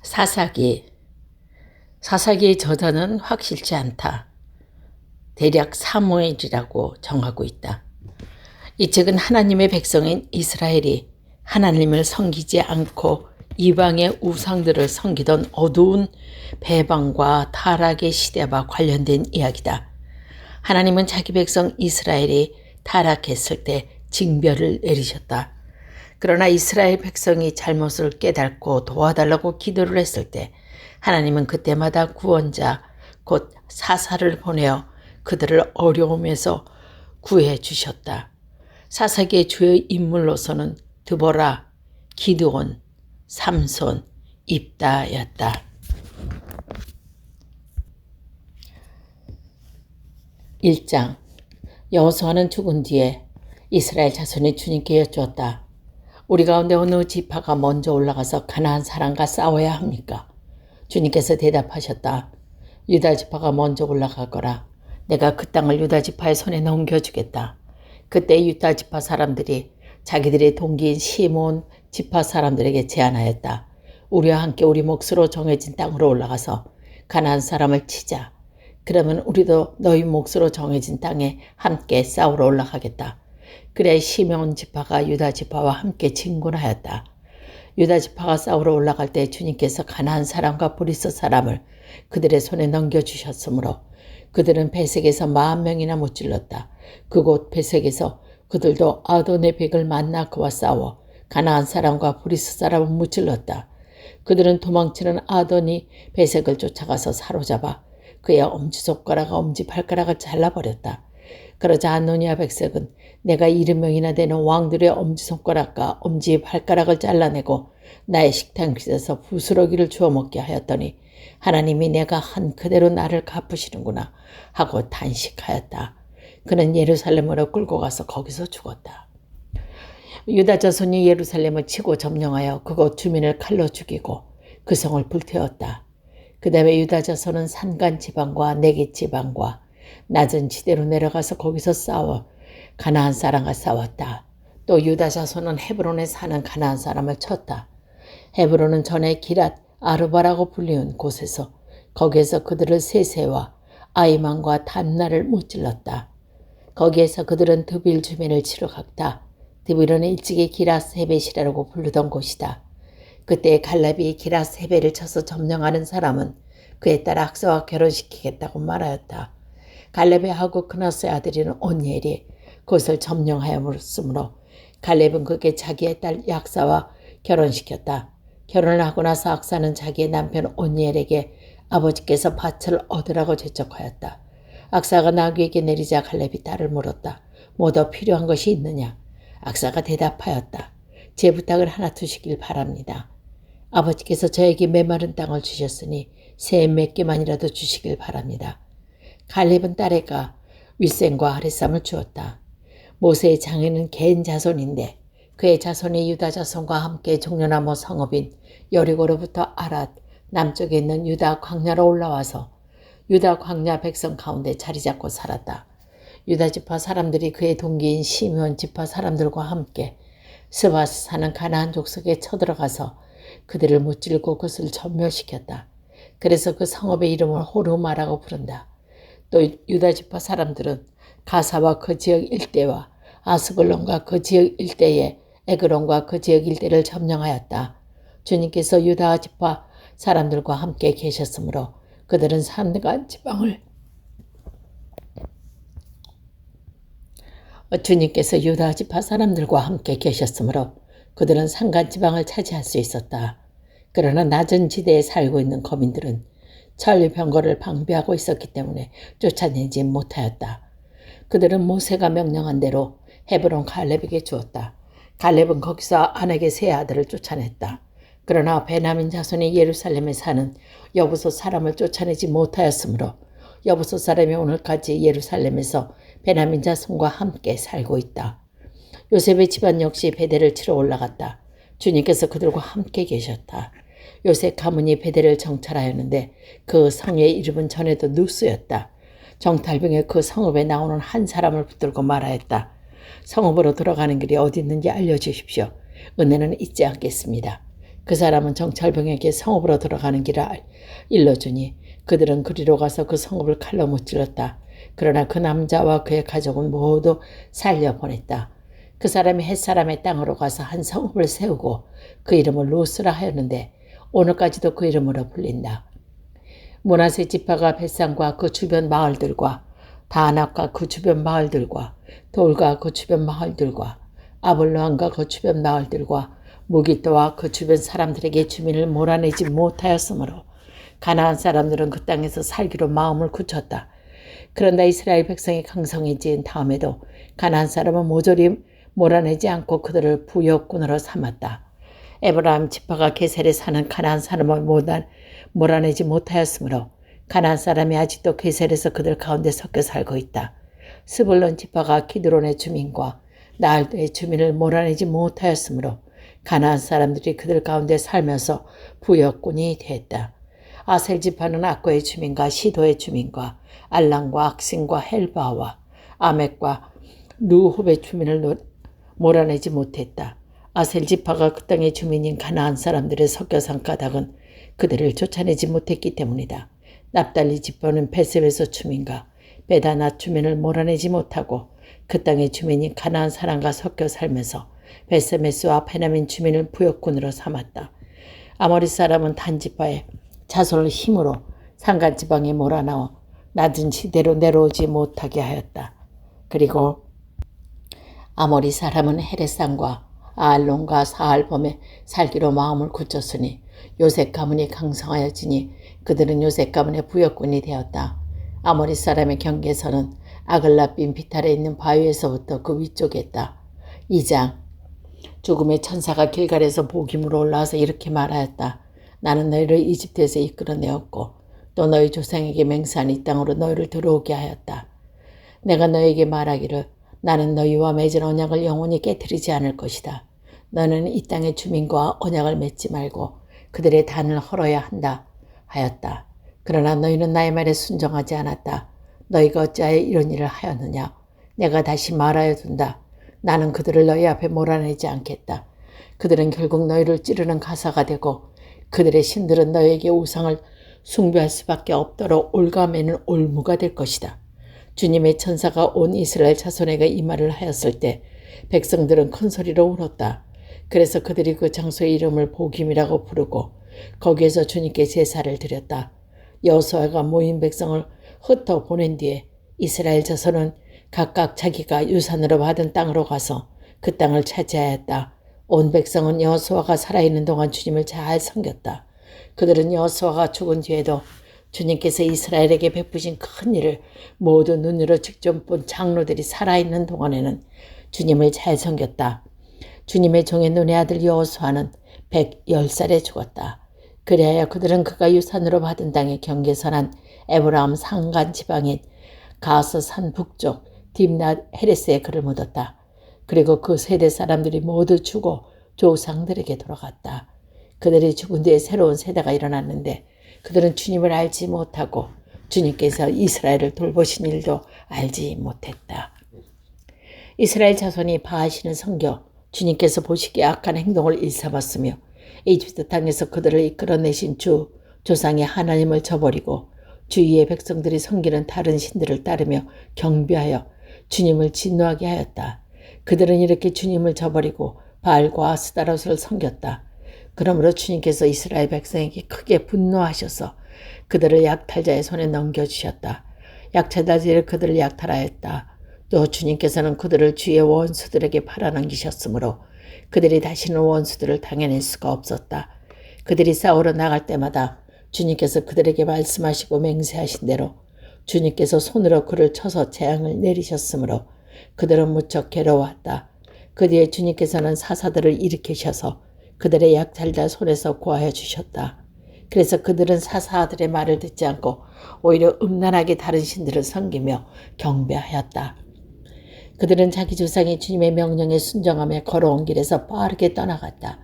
사사기. 사사기의 저자는 확실치 않다. 대략 사무엘이라고 정하고 있다. 이 책은 하나님의 백성인 이스라엘이 하나님을 섬기지 않고 이방의 우상들을 섬기던 어두운 배반과 타락의 시대와 관련된 이야기다. 하나님은 자기 백성 이스라엘이 타락했을 때 징벌을 내리셨다. 그러나 이스라엘 백성이 잘못을 깨닫고 도와달라고 기도를 했을 때 하나님은 그때마다 구원자 곧 사사를 보내어 그들을 어려움에서 구해 주셨다. 사사기의 주요 인물로서는 드보라, 기드온, 삼손, 입다였다. 1장. 여호수아는 죽은 뒤에 이스라엘 자손이 주님께 여쭈었다. 우리 가운데 어느 지파가 먼저 올라가서 가나안 사람과 싸워야 합니까? 주님께서 대답하셨다. 유다 지파가 먼저 올라가거라. 내가 그 땅을 유다 지파의 손에 넘겨주겠다. 그때 유다 지파 사람들이 자기들의 동기인 시몬 지파 사람들에게 제안하였다. 우리와 함께 우리 몫으로 정해진 땅으로 올라가서 가나안 사람을 치자. 그러면 우리도 너희 몫으로 정해진 땅에 함께 싸우러 올라가겠다. 그래 시몬 지파가 유다 지파와 함께 진군하였다. 유다 지파가 싸우러 올라갈 때 주님께서 가나안 사람과 브리스 사람을 그들의 손에 넘겨주셨으므로 그들은 베색에서 40,000명이나 무찔렀다. 그곳 베색에서 그들도 아도네벡을 만나 그와 싸워 가나안 사람과 브리스 사람을 무찔렀다. 그들은 도망치는 아도니 베색을 쫓아가서 사로잡아 그의 엄지손가락과 엄지발가락을 잘라버렸다. 그러자 아노니아 백색은 내가 70명이나 되는 왕들의 엄지손가락과 엄지발가락을 잘라내고 나의 식탁 밑에서 부스러기를 주워 먹게 하였더니 하나님이 내가 한 그대로 나를 갚으시는구나 하고 탄식하였다. 그는 예루살렘으로 끌고 가서 거기서 죽었다. 유다 자손이 예루살렘을 치고 점령하여 그곳 주민을 칼로 죽이고 그 성을 불태웠다. 그 다음에 유다 자손은 산간 지방과 내겝 지방과 낮은 지대로 내려가서 거기서 싸워 가나안 사람과 싸웠다. 또 유다 자손은 헤브론에 사는 가나안 사람을 쳤다. 헤브론은 전에 기랏 아르바라고 불리는 곳에서 거기에서 그들을 세세와 아이만과 단나를 무찔렀다. 거기에서 그들은 드빌 주민을 치러 갔다. 드빌은 일찍이 기랏 헤벳이라고 부르던 곳이다. 그때 갈렙이 기랏 헤벳을 쳐서 점령하는 사람은 그에 따라 악사와 결혼시키겠다고 말하였다. 갈렙의 하고 크나스의 아들인 온니엘이 그것을 점령하였으므로 갈렙은 그에게 자기의 딸 약사와 결혼시켰다. 결혼을 하고 나서 악사는 자기의 남편 온니엘에게 아버지께서 밭을 얻으라고 재촉하였다. 악사가 나귀에게 내리자 갈렙이 딸을 물었다. 뭐 더 필요한 것이 있느냐? 악사가 대답하였다. 제 부탁을 하나 두시길 바랍니다. 아버지께서 저에게 메마른 땅을 주셨으니 새 몇 개만이라도 주시길 바랍니다. 갈렙은 딸에게 윗셈과 아랫셈을 주었다. 모세의 장인은 겐 자손인데 그의 자손이 유다 자손과 함께 종려나무 성읍인 여리고로부터 아랏 남쪽에 있는 유다 광야로 올라와서 유다 광야 백성 가운데 자리 잡고 살았다. 유다 지파 사람들이 그의 동기인 시므온 지파 사람들과 함께 스바스 사는 가나안 족속에 쳐들어가서 그들을 무찔고 그것을 전멸시켰다. 그래서 그 성읍의 이름을 호르마라고 부른다. 또 유다 지파 사람들은 가사와 그 지역 일대와 아스글론과 그 지역 일대에 에그론과 그 지역 일대를 점령하였다. 주님께서 유다 지파 사람들과 함께 계셨으므로 그들은 산간 지방을 주님께서 유다 지파 사람들과 함께 계셨으므로 그들은 산간 지방을 차지할 수 있었다. 그러나 낮은 지대에 살고 있는 거민들은 천리병거를 방비하고 있었기 때문에 쫓아내지 못하였다. 그들은 모세가 명령한 대로 헤브론 갈렙에게 주었다. 갈렙은 거기서 아넥의 세 아들을 쫓아냈다. 그러나 베냐민 자손이 예루살렘에 사는 여부소 사람을 쫓아내지 못하였으므로 여부소 사람이 오늘까지 예루살렘에서 베냐민 자손과 함께 살고 있다. 요셉의 집안 역시 베델을 치러 올라갔다. 주님께서 그들과 함께 계셨다. 요셉 가문이 베델을 정찰하였는데 그 성의 이름은 전에도 누스였다. 정탈병에 그 성읍에 나오는 한 사람을 붙들고 말하였다. 성읍으로 들어가는 길이 어디 있는지 알려주십시오. 은혜는 잊지 않겠습니다. 그 사람은 정찰병에게 성읍으로 들어가는 길을 일러주니 그들은 그리로 가서 그 성읍을 칼로 무찔렀다. 그러나 그 남자와 그의 가족은 모두 살려보냈다. 그 사람이 햇사람의 땅으로 가서 한 성읍을 세우고 그 이름을 루스라 하였는데 오늘까지도 그 이름으로 불린다. 므낫세 지파가 벳산과 그 주변 마을들과 다낙과 그 주변 마을들과 돌과 그 주변 마을들과 아블로함과 그 주변 마을들과 무기토와 그 주변 사람들에게 주민을 몰아내지 못하였으므로 가나안 사람들은 그 땅에서 살기로 마음을 굳혔다. 그런데 이스라엘 백성이 강성해진 다음에도 가나안 사람은 모조리 몰아내지 않고 그들을 부역군으로 삼았다. 에브라임 지파가 게셀에 사는 가나안 사람을 몰아내지 못하였으므로 가나안 사람이 아직도 게셀에서 그들 가운데 섞여 살고 있다. 스불론 지파가 기드론의 주민과 나알도의 주민을 몰아내지 못하였으므로 가나안 사람들이 그들 가운데 살면서 부역군이 됐다. 아셀 지파는 악고의 주민과 시도의 주민과 알랑과 악신과 헬바와 아멕과 누홉의 주민을 몰아내지 못했다. 아셀 지파가 그 땅의 주민인 가나안 사람들의 섞여 산 까닭은 그들을 쫓아내지 못했기 때문이다. 납달리 지파는 베셈에서 주민과 베다나 주민을 몰아내지 못하고 그 땅의 주민인 가나안 사람과 섞여 살면서 베세메스와 베냐민 주민을 부역군으로 삼았다. 아모리 사람은 단 지파의 자손을 힘으로 산간지방에 몰아넣어 낮은 지대로 내려오지 못하게 하였다. 그리고 아모리 사람은 헤레산과 아알론과 사알범에 살기로 마음을 굳혔으니 요셉 가문이 강성하여지니 그들은 요셉 가문의 부역군이 되었다. 아모리 사람의 경계선은 아글라빔 비탈에 있는 바위에서부터 그 위쪽에 있다. 2장 죽음의 천사가 길갈에서 복임으로 올라와서 이렇게 말하였다. 나는 너희를 이집트에서 이끌어내었고 또 너희 조상에게 맹세한 이 땅으로 너희를 들어오게 하였다. 내가 너희에게 말하기를 나는 너희와 맺은 언약을 영원히 깨뜨리지 않을 것이다. 너는 이 땅의 주민과 언약을 맺지 말고 그들의 단을 헐어야 한다 하였다. 그러나 너희는 나의 말에 순종하지 않았다. 너희가 어찌하여 이런 일을 하였느냐. 내가 다시 말하여 둔다. 나는 그들을 너희 앞에 몰아내지 않겠다. 그들은 결국 너희를 찌르는 가사가 되고 그들의 신들은 너희에게 우상을 숭배할 수밖에 없도록 올가매는 올무가 될 것이다. 주님의 천사가 온 이스라엘 자손에게 이 말을 하였을 때 백성들은 큰 소리로 울었다. 그래서 그들이 그 장소의 이름을 복임이라고 부르고 거기에서 주님께 제사를 드렸다. 여호수아가 모인 백성을 흩어 보낸 뒤에 이스라엘 자손은 각각 자기가 유산으로 받은 땅으로 가서 그 땅을 차지하였다. 온 백성은 여호수아가 살아있는 동안 주님을 잘 섬겼다. 그들은 여호수아가 죽은 뒤에도 주님께서 이스라엘에게 베푸신 큰 일을 모두 눈으로 직접 본 장로들이 살아있는 동안에는 주님을 잘 섬겼다. 주님의 종의 눈의 아들 여호수아는 110살에 죽었다. 그리하여 그들은 그가 유산으로 받은 땅의 경계선한 에브라임 산간 지방인 가스산 북쪽 딥낫 헤레스에 그를 묻었다. 그리고 그 세대 사람들이 모두 죽어 조상들에게 돌아갔다. 그들이 죽은 뒤에 새로운 세대가 일어났는데 그들은 주님을 알지 못하고 주님께서 이스라엘을 돌보신 일도 알지 못했다. 이스라엘 자손이 바하신을 섬겨 주님께서 보시기에 악한 행동을 일삼았으며 이집트 땅에서 그들을 이끌어내신 주 조상의 하나님을 저버리고 주위의 백성들이 섬기는 다른 신들을 따르며 경배하여 주님을 진노하게 하였다. 그들은 이렇게 주님을 저버리고 바알과 아스타롯을 섬겼다. 그러므로 주님께서 이스라엘 백성에게 크게 분노하셔서 그들을 약탈자의 손에 넘겨주셨다. 약탈자들이 그들을 약탈하였다. 또 주님께서는 그들을 주의 원수들에게 팔아넘기셨으므로 그들이 다시는 원수들을 당해낼 수가 없었다. 그들이 싸우러 나갈 때마다 주님께서 그들에게 말씀하시고 맹세하신 대로 주님께서 손으로 그를 쳐서 재앙을 내리셨으므로 그들은 무척 괴로워했다. 그 뒤에 주님께서는 사사들을 일으키셔서 그들의 약탈자 손에서 구하여 주셨다. 그래서 그들은 사사들의 말을 듣지 않고 오히려 음란하게 다른 신들을 섬기며 경배하였다. 그들은 자기 조상이 주님의 명령에 순종하며 걸어온 길에서 빠르게 떠나갔다.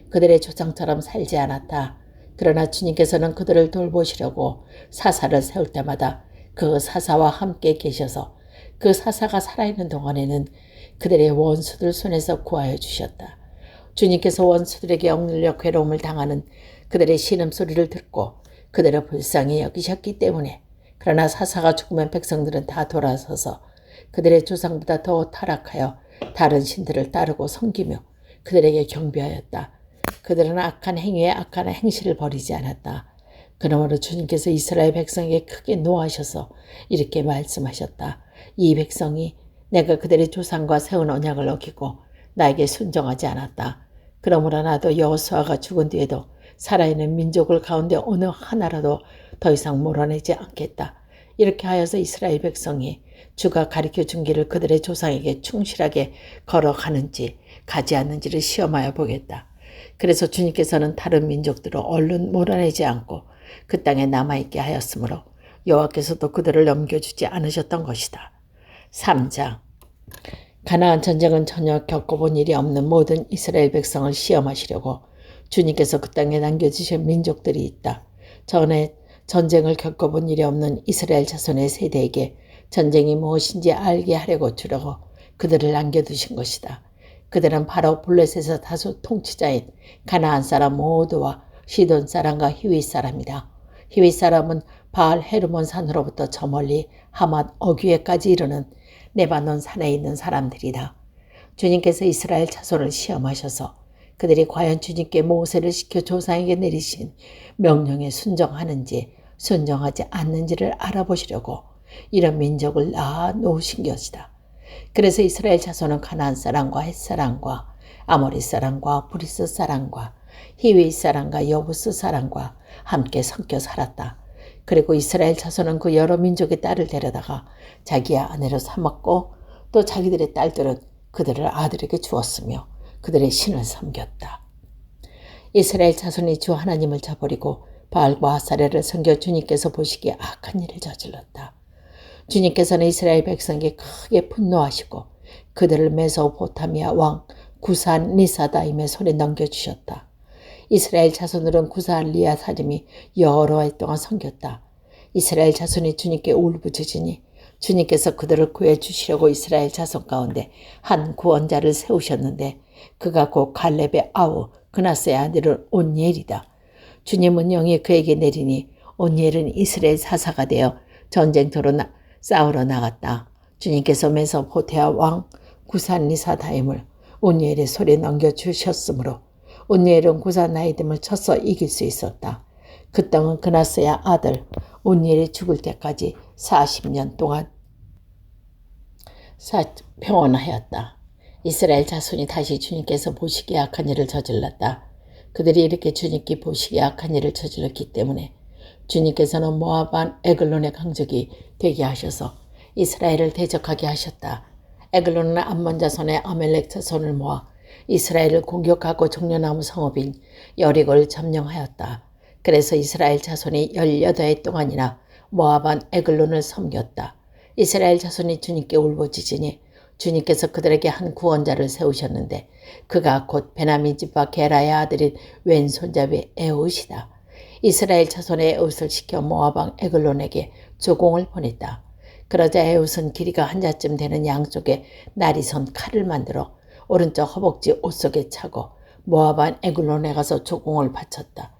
그들의 조상처럼 살지 않았다. 그러나 주님께서는 그들을 돌보시려고 사사를 세울 때마다 그 사사와 함께 계셔서 그 사사가 살아있는 동안에는 그들의 원수들 손에서 구하여 주셨다. 주님께서 원수들에게 억눌려 괴로움을 당하는 그들의 신음소리를 듣고 그들을 불쌍히 여기셨기 때문에 그러나 사사가 죽으면 백성들은 다 돌아서서 그들의 조상보다 더 타락하여 다른 신들을 따르고 섬기며 그들에게 경배하였다. 그들은 악한 행위에 악한 행실을 버리지 않았다. 그러므로 주님께서 이스라엘 백성에게 크게 노하셔서 이렇게 말씀하셨다. 이 백성이 내가 그들의 조상과 세운 언약을 어기고 나에게 순종하지 않았다. 그러므로 나도 여호수아가 죽은 뒤에도 살아있는 민족을 가운데 어느 하나라도 더 이상 몰아내지 않겠다. 이렇게 하여서 이스라엘 백성이 주가 가르쳐 준 길을 그들의 조상에게 충실하게 걸어가는지 가지 않는지를 시험하여 보겠다. 그래서 주님께서는 다른 민족들을 얼른 몰아내지 않고 그 땅에 남아있게 하였으므로 여호와께서도 그들을 넘겨주지 않으셨던 것이다. 3장. 가나안 전쟁은 전혀 겪어본 일이 없는 모든 이스라엘 백성을 시험하시려고 주님께서 그 땅에 남겨주신 민족들이 있다. 전에 전쟁을 겪어본 일이 없는 이스라엘 자손의 세대에게 전쟁이 무엇인지 알게 하려고 주려고 그들을 남겨두신 것이다. 그들은 바로 블레셋에서 다수 통치자인 가나안 사람 모두와 시돈 사람과 히윗 사람이다. 히윗 사람은 바알 헤르몬 산으로부터 저 멀리 하맛 어귀에까지 이르는 레바논 산에 있는 사람들이다. 주님께서 이스라엘 자손을 시험하셔서 그들이 과연 주님께 모세를 시켜 조상에게 내리신 명령에 순종하는지 순종하지 않는지를 알아보시려고 이런 민족을 낳아 놓으신 것이다. 그래서 이스라엘 자손은 가나안 사람과 헷 사람과 아모리 사람과 브리스 사람과 히윗 사람과 여부스 사람과 함께 섞여 살았다. 그리고 이스라엘 자손은 그 여러 민족의 딸을 데려다가 자기의 아내로 삼았고 또 자기들의 딸들은 그들을 아들에게 주었으며 그들의 신을 섬겼다. 이스라엘 자손이 주 하나님을 저버리고 바알과 아사레를 섬겨 주님께서 보시기에 악한 일을 저질렀다. 주님께서는 이스라엘 백성에게 크게 분노하시고 그들을 메소포타미아 왕 구산 리사다임의 손에 넘겨주셨다. 이스라엘 자손들은 구산 리아사림이 여러 해 동안 섬겼다. 이스라엘 자손이 주님께 울부짖으니 주님께서 그들을 구해주시려고 이스라엘 자손 가운데 한 구원자를 세우셨는데 그가 곧 갈렙의 아우 그나스의 아들은 온니엘이다. 주님은 영이 그에게 내리니 온니엘은 이스라엘 사사가 되어 전쟁터로 싸우러 나갔다. 주님께서 메소포타미아 왕 구산리사다임을 온니엘의 손에 넘겨주셨으므로 온니엘은 구산라이딤을 쳐서 이길 수 있었다. 그 땅은 그나스의 아들 온니엘이 죽을 때까지 40년 동안 평온하였다. 이스라엘 자손이 다시 주님께서 보시기에 악한 일을 저질렀다. 그들이 이렇게 주님께 보시기에 악한 일을 저질렀기 때문에 주님께서는 모압 에글론의 강적이 되게 하셔서 이스라엘을 대적하게 하셨다. 에글론은 암몬 자손의 아멜렉 자손을 모아 이스라엘을 공격하고 종려나무 성읍인 여리고를 점령하였다. 그래서 이스라엘 자손이 18해 동안이나 모압 에글론을 섬겼다. 이스라엘 자손이 주님께 울부짖으니 주님께서 그들에게 한 구원자를 세우셨는데 그가 곧 베냐민 지파 게라의 아들인 왼손잡이 에훗이다. 이스라엘 자손의 에훗을 시켜 모압 에글론에게 조공을 보냈다. 그러자 에훗은 길이가 한 자쯤 되는 양쪽에 날이 선 칼을 만들어 오른쪽 허벅지 옷 속에 차고 모압 에글론에 가서 조공을 바쳤다.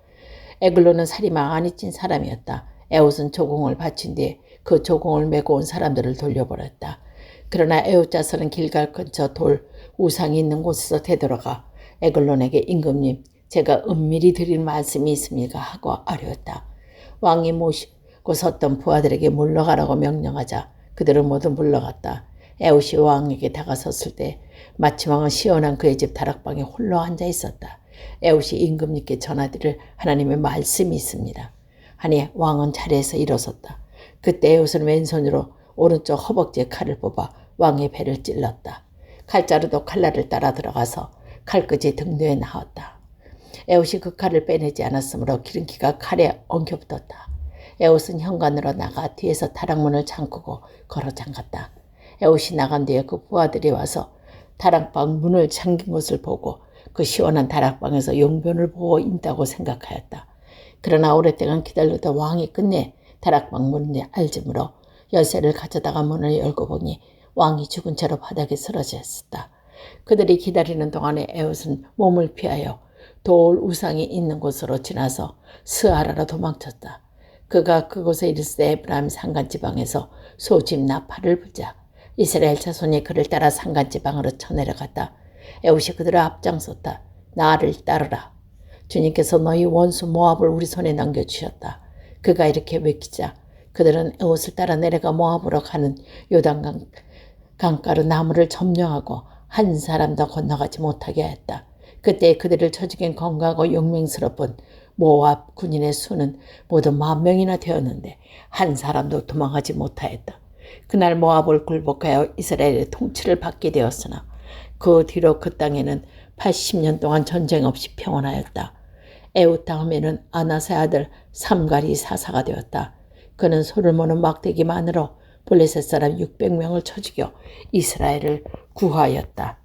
에글론은 살이 많이 찐 사람이었다. 에훗은 조공을 바친 뒤에 그 조공을 메고 온 사람들을 돌려보냈다. 그러나 에훗 자손은 길갈 근처 돌 우상이 있는 곳에서 되돌아가 에글론에게 임금님 제가 은밀히 드릴 말씀이 있습니까 하고 아뢰었다. 왕이 모시고 섰던 부하들에게 물러가라고 명령하자 그들은 모두 물러갔다. 에훗이 왕에게 다가섰을 때 마치 왕은 시원한 그의 집 다락방에 홀로 앉아 있었다. 에훗이 임금님께 전하드릴 하나님의 말씀이 있습니다. 하니 왕은 자리에서 일어섰다. 그때 에훗은 왼손으로 오른쪽 허벅지에 칼을 뽑아 왕의 배를 찔렀다. 칼자루도 칼날을 따라 들어가서 칼끝이 등뒤에 나왔다. 에훗이 그 칼을 빼내지 않았으므로 기름기가 칼에 엉겨붙었다. 에훗은 현관으로 나가 뒤에서 다락문을 잠그고 걸어 잠갔다. 에훗이 나간 뒤에 그 부하들이 와서 다락방 문을 잠긴 것을 보고 그 시원한 다락방에서 용변을 보고 있다고 생각하였다. 그러나 오랫동안 기다려도 왕이 끝내 다락방 문을 알지므로 열쇠를 가져다가 문을 열고 보니 왕이 죽은 채로 바닥에 쓰러져 있었다. 그들이 기다리는 동안에 에훗은 몸을 피하여 돌 우상이 있는 곳으로 지나서 스아라로 도망쳤다. 그가 그곳에 이르되 에브라임 산간지방에서 소집 나팔을 불자 이스라엘 자손이 그를 따라 산간지방으로 쳐내려갔다. 에훗이 그들을 앞장섰다. 나를 따르라. 주님께서 너희 원수 모압을 우리 손에 넘겨주셨다. 그가 이렇게 외치자 그들은 에훗을 따라 내려가 모압으로 가는 요단강 강가로 나무를 점령하고 한 사람도 건너가지 못하게 하였다. 그때 그들을 쳐 죽인 건강하고 용맹스러운 모압 군인의 수는 모두 10,000명이나 되었는데 한 사람도 도망하지 못하였다. 그날 모압을 굴복하여 이스라엘의 통치를 받게 되었으나 그 뒤로 그 땅에는 80년 동안 전쟁 없이 평온하였다. 에훗 다음에는 아나세 아들 삼갈이 사사가 되었다. 그는 소를 모는 막대기만으로 블레셋 사람 600명을 쳐 죽여 이스라엘을 구하였다.